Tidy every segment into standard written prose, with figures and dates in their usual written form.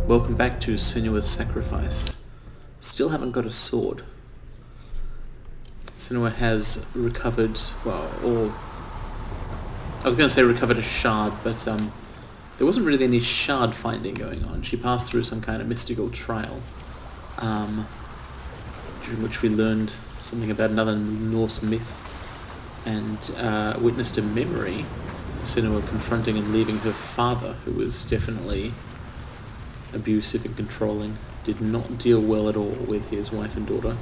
Welcome back to Senua's Sacrifice. Still haven't got a sword. Senua has recovered, or I was going to say recovered a shard, but there wasn't really any shard finding going on. She passed through some kind of mystical trial, during which we learned something about another Norse myth and witnessed a memory. Senua confronting and leaving her father, who was definitely abusive and controlling, did not deal well at all with his wife and daughter.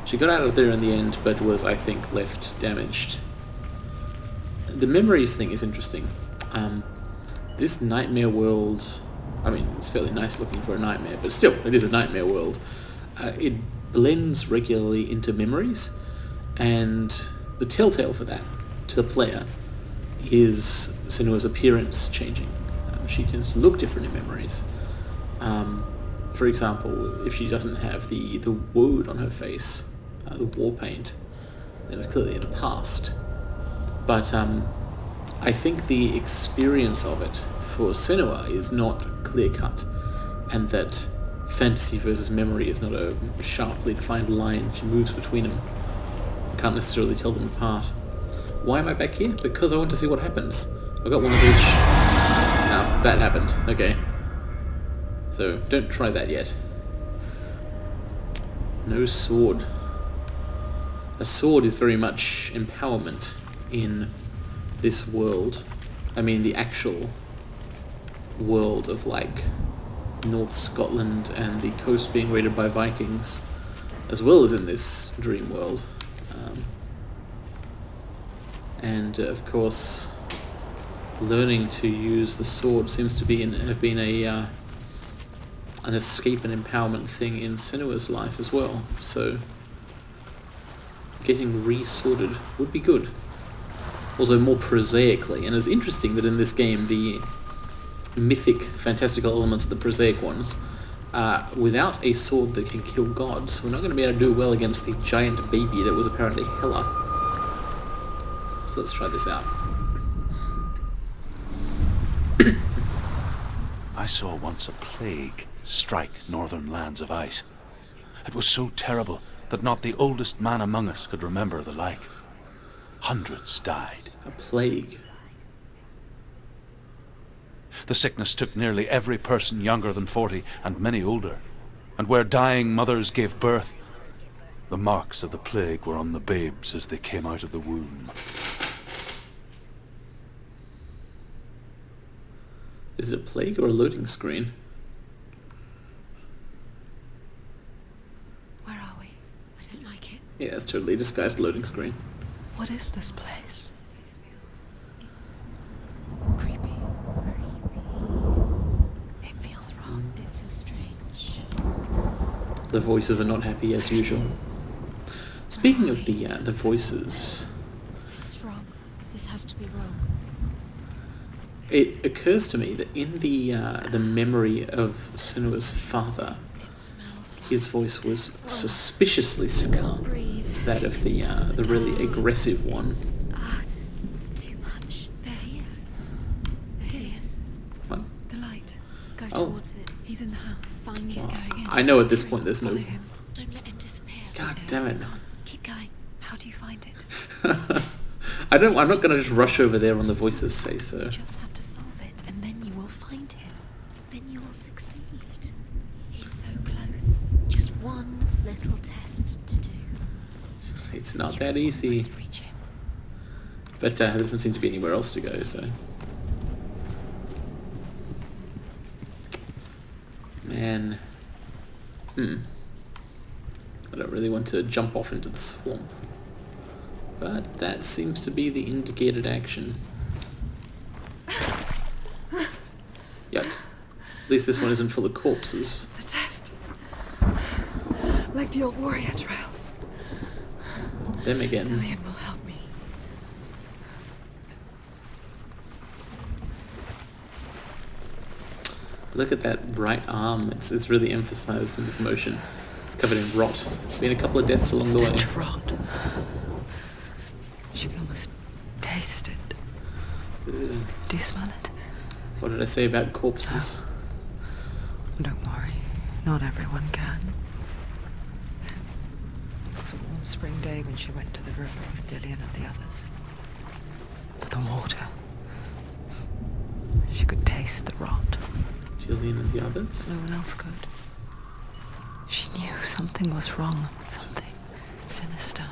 She got out of there in the end, but was, I think, left damaged. The memories thing is interesting. This nightmare world, I mean, it's fairly nice looking for a nightmare, but still, it is a nightmare world. It blends regularly into memories, and the telltale for that, to the player, is Senua's appearance changing. She tends to look different in memories. For example, if she doesn't have the wound on her face, the war paint, then it's clearly the past. But I think the experience of it for Senua is not clear-cut, and that fantasy versus memory is not a sharply defined line. She moves between them. You can't necessarily tell them apart. Why am I back here? Because I want to see what happens. I got one of those... that happened. Okay. So, don't try that yet. No sword. A sword is very much empowerment in this world. I mean, the actual world of, like, North Scotland and the coast being raided by Vikings, as well as in this dream world. And, of course, learning to use the sword seems to have been an escape and empowerment thing in Senua's life as well. So getting re-sworded would be good. Also more prosaically, and it's interesting that in this game the mythic, fantastical elements, the prosaic ones, without a sword that can kill gods, we're not going to be able to do well against the giant baby that was apparently Hela. So let's try this out. I saw once a plague strike northern lands of ice. It was so terrible that not the oldest man among us could remember the like. Hundreds died. A plague. The sickness took nearly every person younger than 40 and many older. And where dying mothers gave birth, the marks of the plague were on the babes as they came out of the womb. Is it a plague or a loading screen? Where are we? I don't like it. Yeah, it's totally a disguised loading screen. What is this place? It's creepy. It feels wrong. It feels strange. The voices are not happy as usual. Speaking of the voices... This is wrong. This has to be wrong. It occurs to me that in the memory of Senua's father, his voice was suspiciously similar to that of the really aggressive one. It's too much. There he is. There he is. What? The light. Go towards it. He's in the house. Find he's going in. I know at this point there's no... Follow him. Don't let him disappear. God damn it. Keep going. How do you find it? I'm not going to just rush over there on the voices say so. You just have to solve it, and then you will find him. Then you will succeed. He's so close. Just one little test to do. It's not that easy. Reach him. But there doesn't seem to be anywhere else to go, so... Man. I don't really want to jump off into the swamp. But that seems to be the indicated action. Yuck. At least this one isn't full of corpses. It's a test. Like the old warrior trials. Them again. Dillion will help me. Look at that right arm. It's really emphasized in this motion. It's covered in rot. There's been a couple of deaths along the way. Stench of rot. You can almost taste it. Do you smell it? What did I say about corpses? Don't worry. Not everyone can. It was a warm spring day when she went to the river with Dillion and the others. To the water. She could taste the rot. Dillion and the others? No one else could. She knew something was wrong. Something sinister.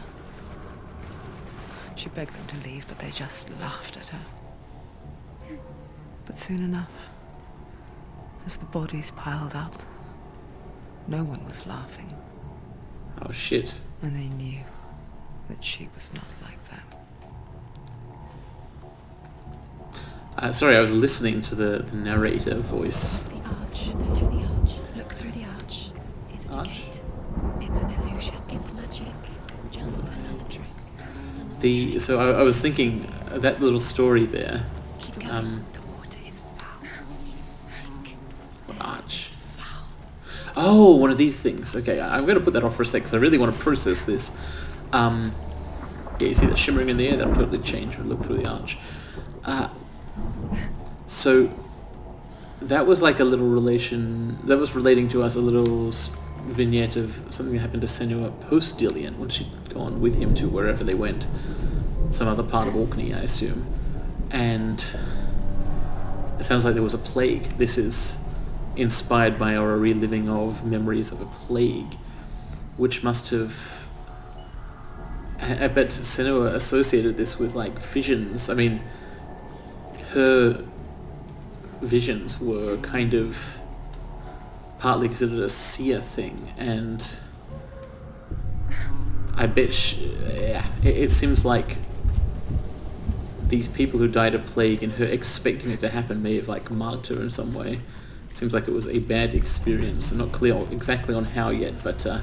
She begged them to leave, but they just laughed at her. But soon enough, as the bodies piled up, no one was laughing. Oh shit. And they knew that she was not like them. Sorry, I was listening to the narrator voice. The arch. Go through the arch. Look through the arch. Is it a Arch? gate? It's an illusion. It's magic. Just another trick. So I was thinking that little story there. Keep going. The water is foul. It's thick. What arch? It's foul. Oh, one of these things. Okay, I'm going to put that off for a sec because I really want to process this. Yeah, you see that shimmering in the air? That'll totally change when we look through the arch. So that was like a little relation. That was relating to us a little vignette of something that happened to Senua post Dillion when she'd gone with him to wherever they went, some other part of Orkney, I assume. And it sounds like there was a plague. This is inspired by our reliving of memories of a plague, which must have. I bet Senua associated this with like visions. I mean, her visions were kind of partly considered a seer thing, and I bet it seems like these people who died of plague and her expecting it to happen may have like marked her in some way. It seems like it was a bad experience. I'm not clear exactly on how yet, but a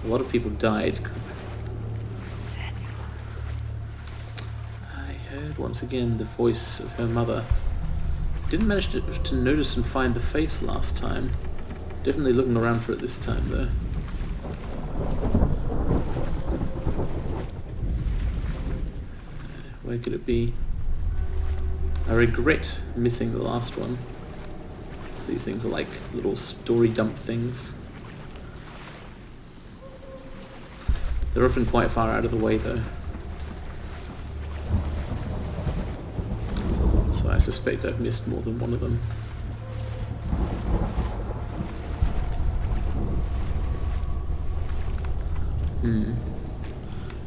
lot of people died. I heard once again the voice of her mother. Didn't manage to notice and find the face last time. Definitely looking around for it this time though. Where could it be? I regret missing the last one. So these things are like little story dump things. They're often quite far out of the way though. So I suspect I've missed more than one of them.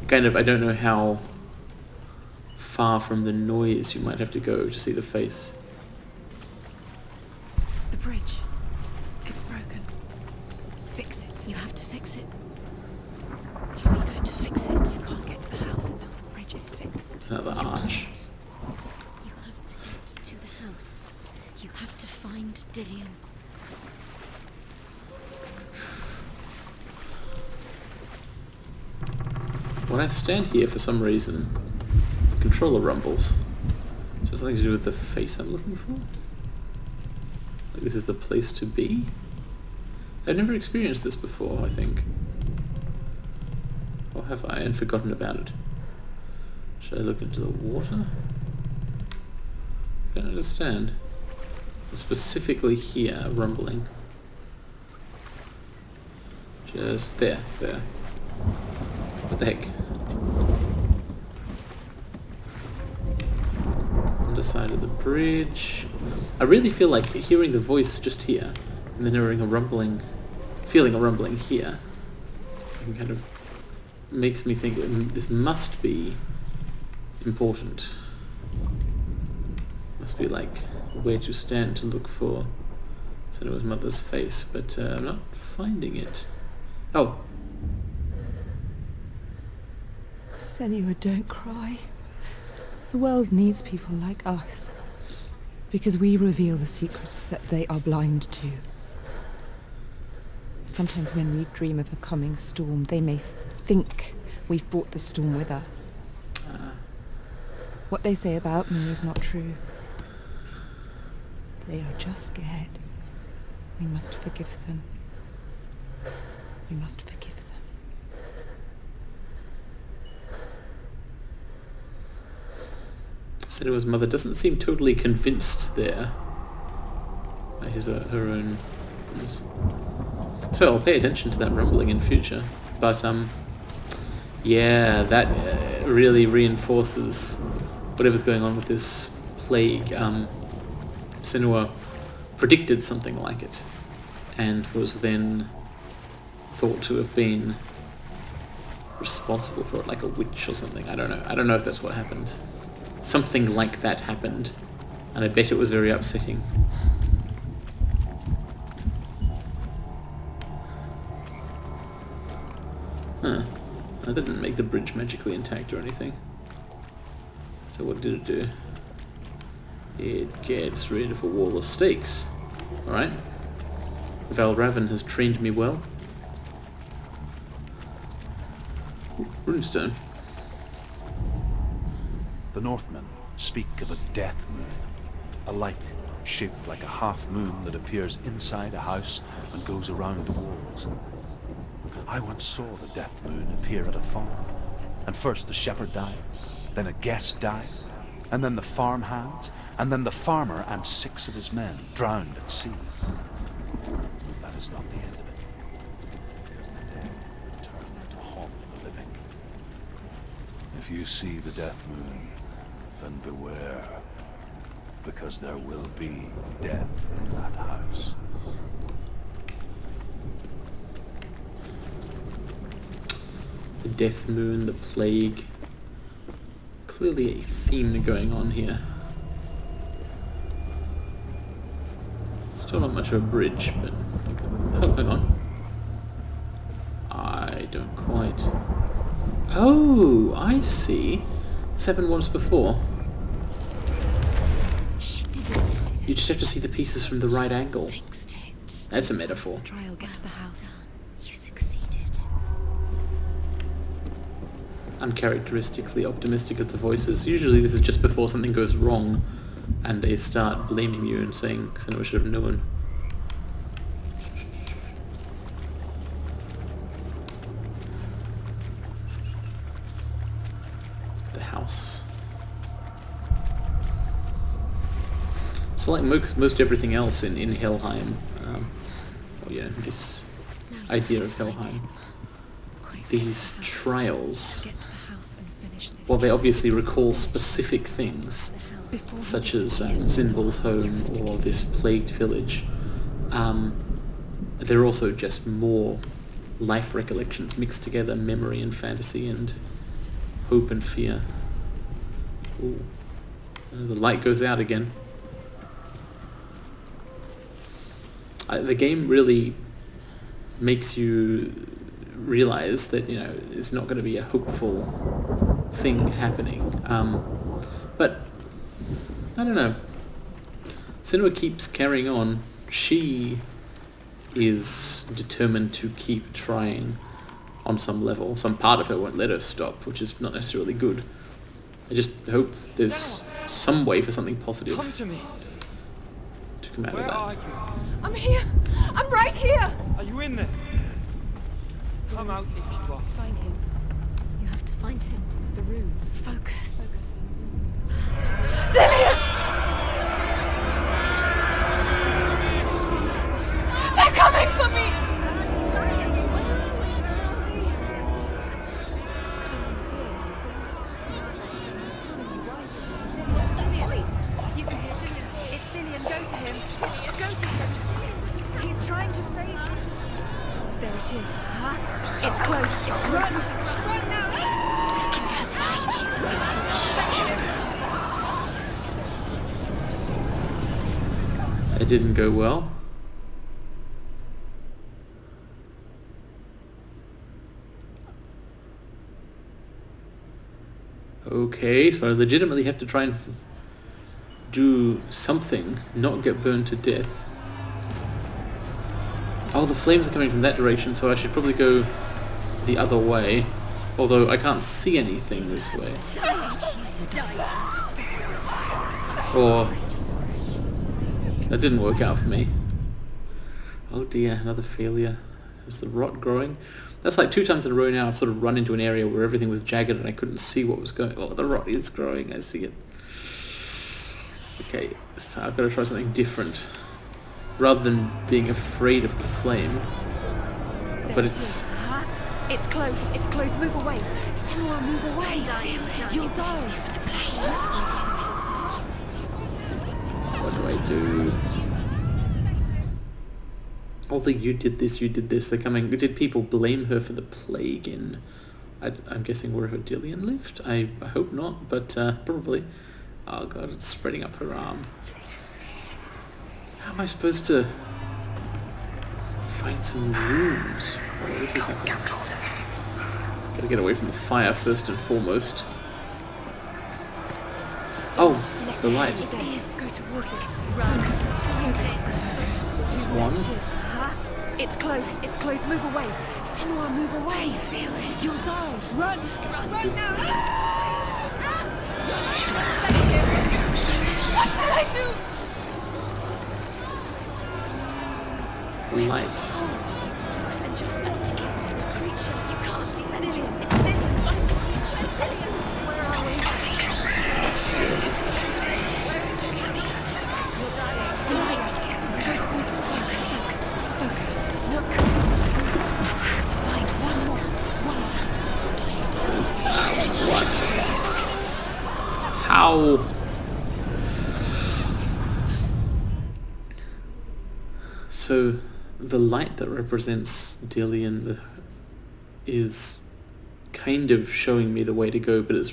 Kind of, I don't know how far from the noise you might have to go to see the face. The bridge. It's broken. Fix it. You have to fix it. How are you going to fix it? You can't get to the house until the bridge is fixed. It's another You arch. must. You have to get to the house. You have to find Dillion. When I stand here for some reason, the controller rumbles. Is it something to do with the face I'm looking for? Like this is the place to be? I've never experienced this before, I think. Or have I, and forgotten about it? Should I look into the water? I don't understand. Specifically here, rumbling. Just there. What the heck? Underside of the bridge. I really feel like hearing the voice just here, and then hearing a rumbling, feeling a rumbling here, and kind of makes me think this must be important. Must be like where to stand to look for Senua's mother's face, but I'm not finding it. Oh. Senua, don't cry. The world needs people like us. Because we reveal the secrets that they are blind to. Sometimes when we dream of a coming storm, they may think we've brought the storm with us. What they say about me is not true. They are just scared. We must forgive them. We must forgive them. Senua's mother doesn't seem totally convinced there by her own happens. So I'll pay attention to that rumbling in future. But, yeah, that really reinforces whatever's going on with this plague. Senua predicted something like it, and was then thought to have been responsible for it, like a witch or something. I don't know. I don't know if that's what happened. Something like that happened, and I bet it was very upsetting. Huh. That didn't make the bridge magically intact or anything. So what did it do? It gets rid of a wall of stakes. Alright. Valravan has trained me well. Ooh, runestone. The Northmen speak of a death moon, a light shaped like a half moon that appears inside a house and goes around the walls. I once saw the death moon appear at a farm, and first the shepherd died, then a guest died, and then the farmhands, and then the farmer and 6 of his men drowned at sea. That is not the end of it, because the dead return to haunt the living. If you see the death moon, then beware, because there will be death in that house. The death moon, the plague. Clearly a theme going on here. Still not much of a bridge, but... Oh, hang on. I don't quite... Oh, I see. This happened once before. She did it. You just have to see the pieces from the right angle. Fixed it. That's a metaphor. Try, get to the house. You succeeded. Uncharacteristically optimistic at the voices. Usually this is just before something goes wrong and they start blaming you and saying Senua should have known. The house. So like most everything else in Helheim, or yeah, this idea of Helheim, these trials, well, they obviously recall specific things, such as Zinval's home or this plagued village. They're also just more life recollections mixed together, memory and fantasy and hope and fear. Ooh. The light goes out again. The game really makes you realize that, you know, it's not going to be a hopeful thing happening. But I don't know. Senua keeps carrying on. She is determined to keep trying on some level. Some part of her won't let her stop, which is not necessarily good. I just hope there's some way for something positive Come to me. to come out Where of are that. you? I'm here! I'm right here! Are you in there? Come out if you are. Find him. You have to find him. The runes. Focus. Dillion! They're coming for me! Someone's calling you. Someone's calling you. Why? What's the voice? You can hear Dillion. It's Dillion, go to him. Go to him. He's trying to save us. There it is. It's close. It's Run! close. Run now! It didn't go well. Okay, so I legitimately have to try and do something, not get burned to death. Oh, the flames are coming from that direction, so I should probably go the other way. Although I can't see anything this way. Or... that didn't work out for me. Oh dear, another failure. Is the rot growing? That's like 2 times in a row now I've sort of run into an area where everything was jagged and I couldn't see what was going on. Oh, the rot is growing, I see it. Okay, this time I've got to try something different. rather than being afraid of the flame. But it's... It's close. It's close. Move away. Senua, move away. You'll die. What do I do? Although you did this, they're coming... Did people blame her for the plague in... I'm guessing wherever Dillion lived? I hope not, but probably. Oh god, it's spreading up her arm. How am I supposed to find some rooms? Oh, this is happening. Gotta get away from the fire first and foremost. Oh, the light. Go towards it. Run. Focus. It's one. It's close. It's close. Move away. Senua, move away. You'll die. Run. Run now. What should I do? The lights. Defend yourself. Is that creature? You can't defend yourself. It's Dillion. Find the creature. It's Dillion. Where are we? Where is it? You're dying. The light. Go towards it. Focus. Look. To find one dance. What? How? So, the light that represents Dillion is kind of showing me the way to go, but I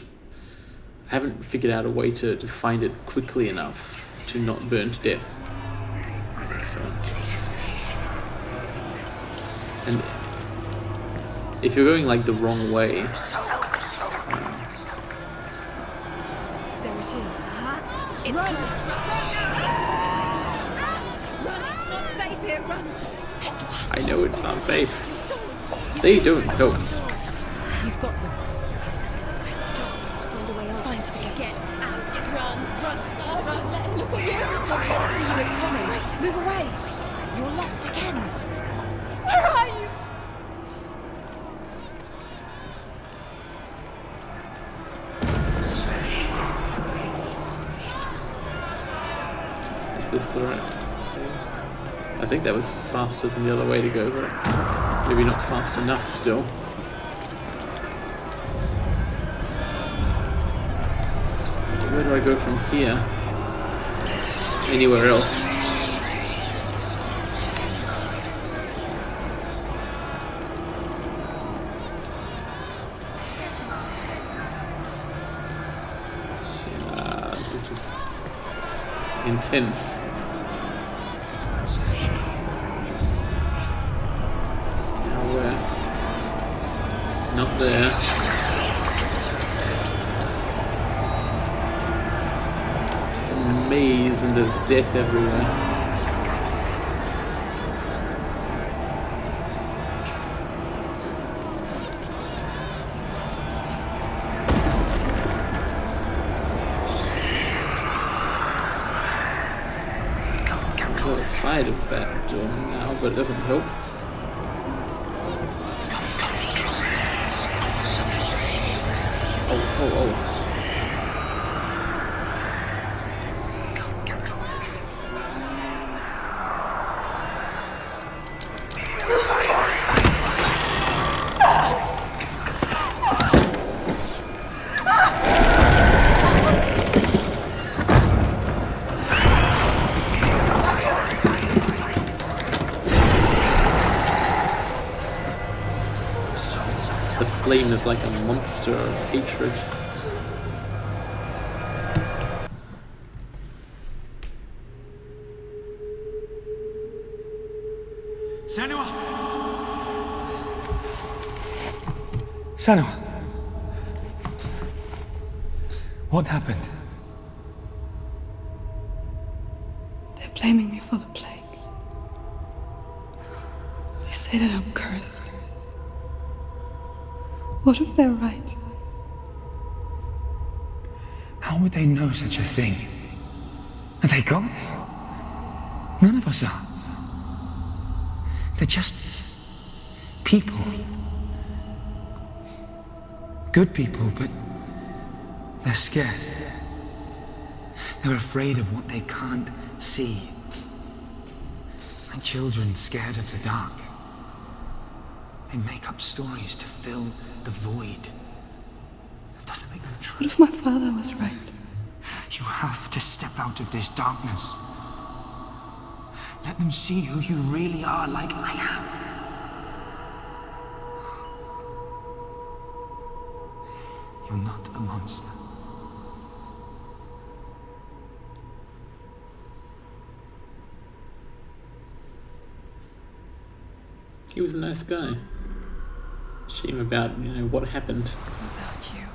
haven't figured out a way to find it quickly enough to not burn to death. So, and if you're going like the wrong way, There it is. It's close. Run! It's not safe here. Run! I know it's not safe. They don't help. You've got them. You have them. Where's the door? We have to find a way out. Find the gate. Get out. Run. Let him look at you. Don't let it see you. It's coming. Move away. You're lost again. Where are you? Is this the right thing? I think that was faster than the other way to go, but maybe not fast enough still. Where do I go from here? Anywhere else? This is intense. Now where? Not there. It's a maze and there's death everywhere. The other side of that door now, but it doesn't help. Oh. The flame is like a monster of hatred. Senua! Senua! What happened? They're blaming me for the plague. They say that I'm cursed. What if they're right? How would they know such a thing? Are they gods? None of us are. They're just people. Good people, but they're scared. They're afraid of what they can't see. Like children scared of the dark. They make up stories to fill the void. That doesn't make them true. What if my father was right? You have to step out of this darkness. Let them see who you really are, like I have. You're not a monster. He was a nice guy. Shame about, what happened. Without you,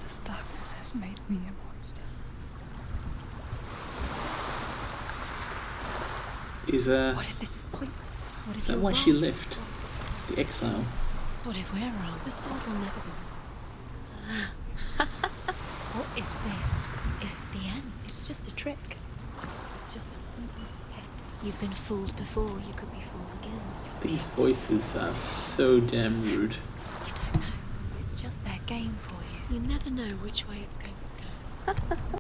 this darkness has made me a monster. What if this is pointless? What if Is that you're why wrong? she left? The exile. What if we're wrong? The sword will never be ours. What if this is the end? It's just a trick. It's just a pointless test. You've been fooled before, you could be fooled again. These voices are so damn rude. You don't know. It's just their game for you. You never know which way it's going to go.